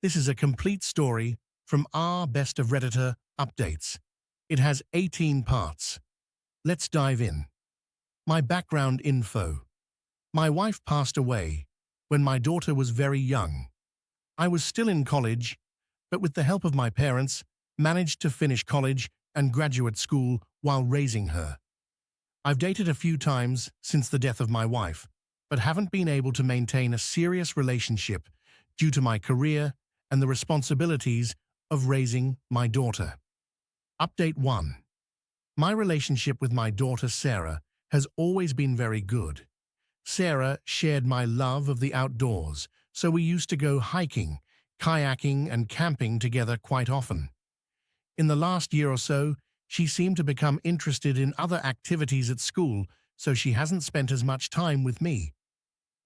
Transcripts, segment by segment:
This is a complete story from our Best of Redditor updates. It has 18 parts. Let's dive in. My background info. My wife passed away when my daughter was very young. I was still in college, but with the help of my parents, managed to finish college and graduate school while raising her. I've dated a few times since the death of my wife, but haven't been able to maintain a serious relationship due to my career and the responsibilities of raising my daughter. Update 1. My relationship with my daughter Sarah has always been very good. Sarah shared my love of the outdoors, so we used to go hiking, kayaking and camping together quite often. In the last year or so, she seemed to become interested in other activities at school, so she hasn't spent as much time with me.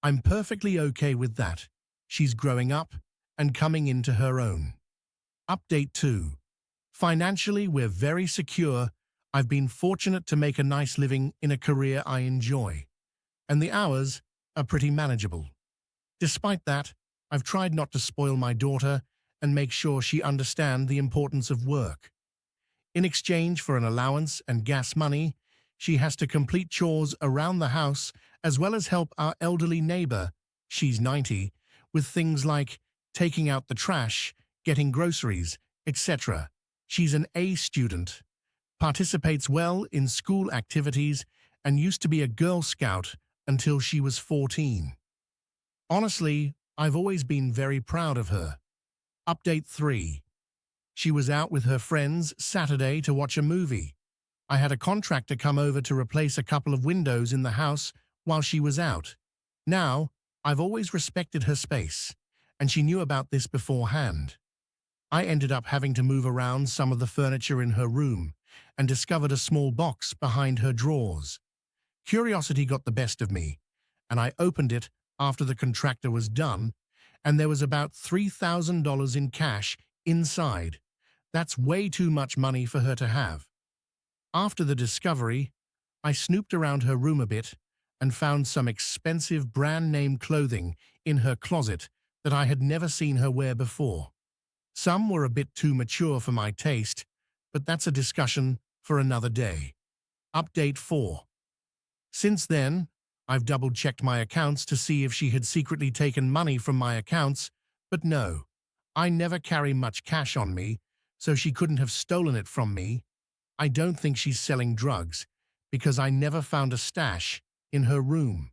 I'm perfectly okay with that. She's growing up and coming into her own. Update 2. Financially, we're very secure. I've been fortunate to make a nice living in a career I enjoy, and the hours are pretty manageable. Despite that, I've tried not to spoil my daughter and make sure she understands the importance of work. In exchange for an allowance and gas money, she has to complete chores around the house as well as help our elderly neighbor, she's 90, with things like taking out the trash, getting groceries, etc. She's an A student, participates well in school activities, and used to be a Girl Scout until she was 14. Honestly, I've always been very proud of her. Update 3. She was out with her friends Saturday to watch a movie. I had a contractor come over to replace a couple of windows in the house while she was out. Now, I've always respected her space, and she knew about this beforehand. I ended up having to move around some of the furniture in her room and discovered a small box behind her drawers. Curiosity got the best of me, and I opened it after the contractor was done, and there was about $3,000 in cash inside. That's way too much money for her to have. After the discovery, I snooped around her room a bit and found some expensive brand-name clothing in her closet that I had never seen her wear before. Some were a bit too mature for my taste, but that's a discussion for another day. Update 4. Since then, I've double-checked my accounts to see if she had secretly taken money from my accounts, but no, I never carry much cash on me, so she couldn't have stolen it from me. I don't think she's selling drugs, because I never found a stash in her room.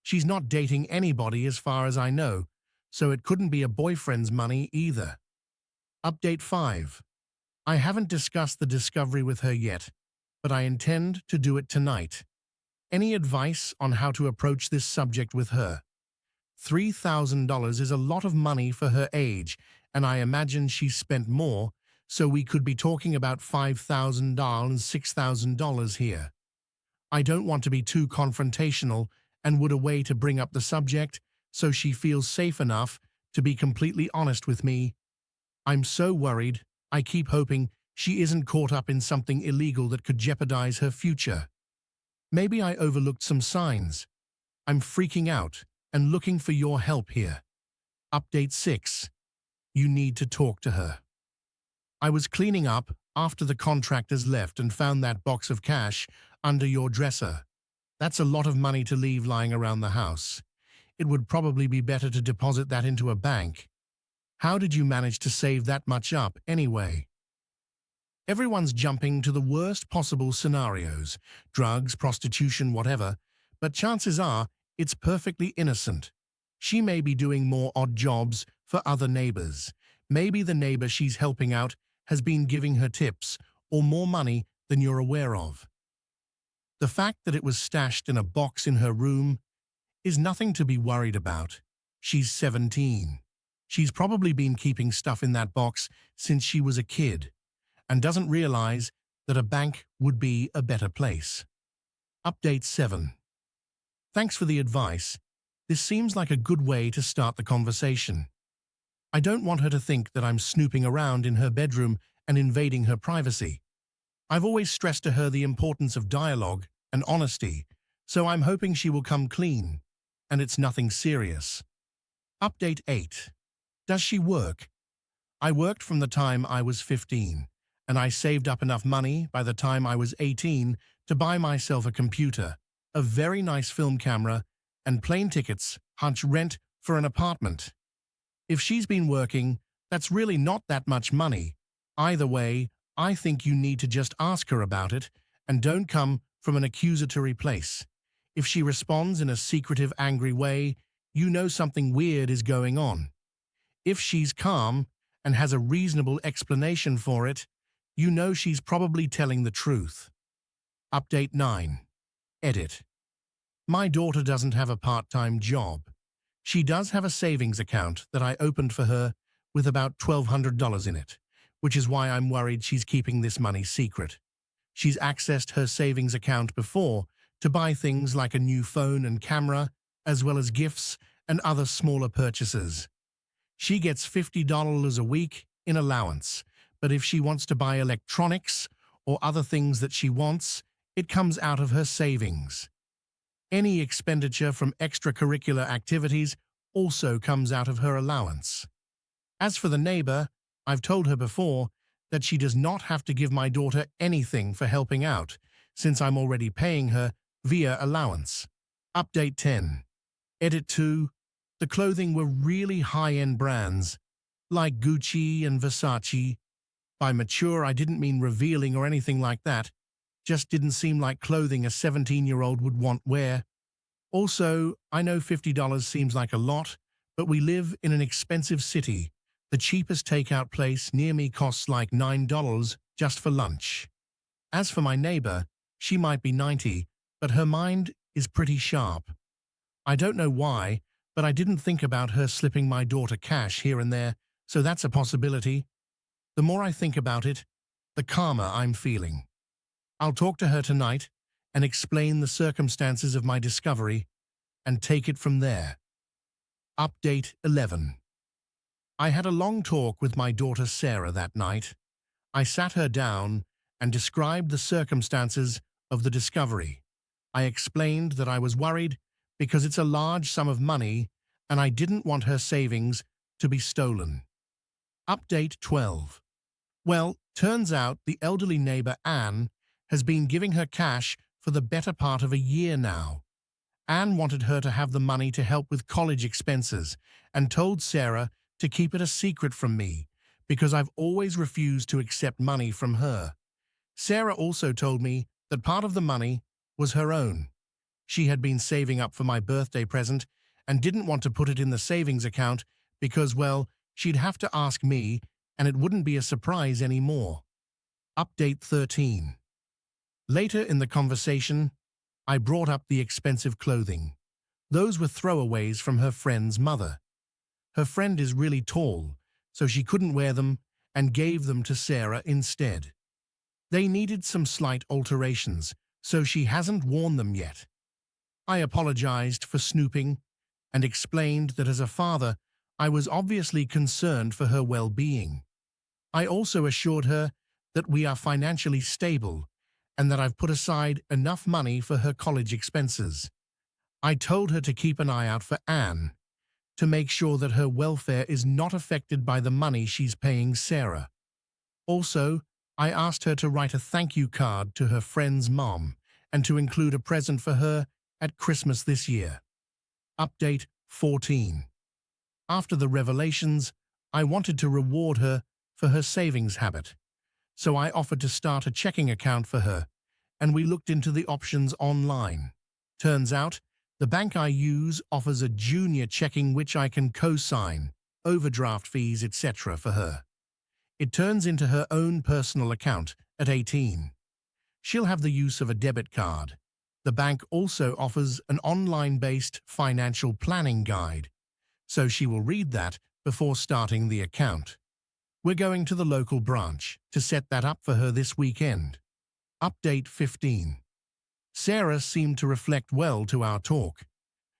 She's not dating anybody as far as I know, so it couldn't be a boyfriend's money either. Update 5. I haven't discussed the discovery with her yet, but I intend to do it tonight. Any advice on how to approach this subject with her? $3,000 is a lot of money for her age, and I imagine she's spent more, so we could be talking about $5,000 and $6,000 here. I don't want to be too confrontational and would a way to bring up the subject so she feels safe enough to be completely honest with me. I'm so worried. I keep hoping she isn't caught up in something illegal that could jeopardize her future. Maybe I overlooked some signs. I'm freaking out and looking for your help here. Update 6. You need to talk to her. I was cleaning up after the contractors left and found that box of cash under your dresser. That's a lot of money to leave lying around the house. It would probably be better to deposit that into a bank. How did you manage to save that much up anyway? Everyone's jumping to the worst possible scenarios, drugs, prostitution, whatever, but chances are it's perfectly innocent. She may be doing more odd jobs for other neighbors. Maybe the neighbor she's helping out has been giving her tips or more money than you're aware of. The fact that it was stashed in a box in her room is nothing to be worried about. She's 17. She's probably been keeping stuff in that box since she was a kid and doesn't realize that a bank would be a better place. Update 7. Thanks for the advice. This seems like a good way to start the conversation. I don't want her to think that I'm snooping around in her bedroom and invading her privacy. I've always stressed to her the importance of dialogue and honesty, so I'm hoping she will come clean, and it's nothing serious. Update 8. Does she work? I worked from the time I was 15, and I saved up enough money by the time I was 18 to buy myself a computer, a very nice film camera, and plane tickets, hunch rent for an apartment. If she's been working, that's really not that much money. Either way, I think you need to just ask her about it and don't come from an accusatory place. If she responds in a secretive, angry way, you know something weird is going on. If she's calm and has a reasonable explanation for it, you know she's probably telling the truth. Update 9. Edit. My daughter doesn't have a part-time job. She does have a savings account that I opened for her with about $1,200 in it, which is why I'm worried she's keeping this money secret. She's accessed her savings account before to buy things like a new phone and camera, as well as gifts and other smaller purchases. She gets $50 a week in allowance, but if she wants to buy electronics or other things that she wants, it comes out of her savings. Any expenditure from extracurricular activities also comes out of her allowance. As for the neighbor, I've told her before that she does not have to give my daughter anything for helping out, since I'm already paying her via allowance. Update 10. Edit 2. The clothing were really high-end brands, like Gucci and Versace. By mature, I didn't mean revealing or anything like that. Just didn't seem like clothing a 17-year-old would want wear. Also, I know $50 seems like a lot, but we live in an expensive city. The cheapest takeout place near me costs like $9 just for lunch. As for my neighbor, she might be 90, but her mind is pretty sharp. I don't know why, but I didn't think about her slipping my daughter cash here and there, so that's a possibility. The more I think about it, the calmer I'm feeling. I'll talk to her tonight and explain the circumstances of my discovery and take it from there. Update 11. I had a long talk with my daughter Sarah that night. I sat her down and described the circumstances of the discovery. I explained that I was worried because it's a large sum of money and I didn't want her savings to be stolen. Update 12. Well, turns out the elderly neighbor Anne has been giving her cash for the better part of a year now. Anne wanted her to have the money to help with college expenses and told Sarah to keep it a secret from me because I've always refused to accept money from her. Sarah also told me that part of the money was her own. She had been saving up for my birthday present and didn't want to put it in the savings account because, well, she'd have to ask me and it wouldn't be a surprise anymore. Update 13. Later in the conversation, I brought up the expensive clothing. Those were throwaways from her friend's mother. Her friend is really tall, so she couldn't wear them and gave them to Sarah instead. They needed some slight alterations, so she hasn't worn them yet. I apologized for snooping and explained that as a father, I was obviously concerned for her well-being. I also assured her that we are financially stable and that I've put aside enough money for her college expenses. I told her to keep an eye out for Anne, to make sure that her welfare is not affected by the money she's paying Sarah. Also, I asked her to write a thank you card to her friend's mom and to include a present for her at Christmas this year. Update 14. After the revelations, I wanted to reward her for her savings habit. So I offered to start a checking account for her, and we looked into the options online. Turns out, the bank I use offers a junior checking which I can co-sign, overdraft fees, etc. for her. It turns into her own personal account at 18. She'll have the use of a debit card. The bank also offers an online-based financial planning guide, so she will read that before starting the account. We're going to the local branch to set that up for her this weekend. Update 15. Sarah seemed to reflect well to our talk.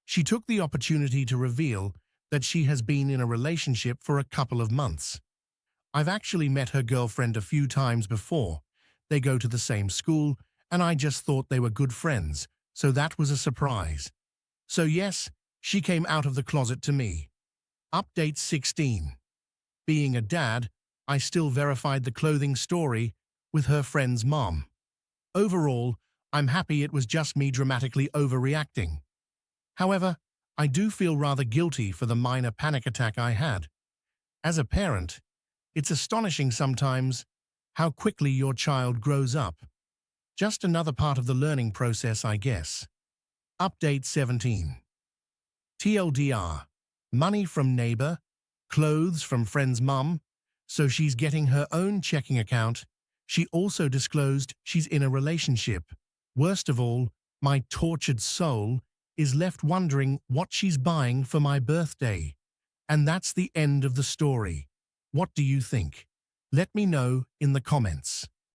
She took the opportunity to reveal that she has been in a relationship for a couple of months. I've actually met her girlfriend a few times before. They go to the same school, and I just thought they were good friends, so that was a surprise. So yes, she came out of the closet to me. Update 16. Being a dad, I still verified the clothing story with her friend's mom. Overall, I'm happy it was just me dramatically overreacting. However, I do feel rather guilty for the minor panic attack I had. As a parent, it's astonishing sometimes how quickly your child grows up. Just another part of the learning process, I guess. Update 17. TLDR. Money from neighbor, clothes from friend's mum, so she's getting her own checking account. She also disclosed she's in a relationship. Worst of all, my tortured soul is left wondering what she's buying for my birthday. And that's the end of the story. What do you think? Let me know in the comments.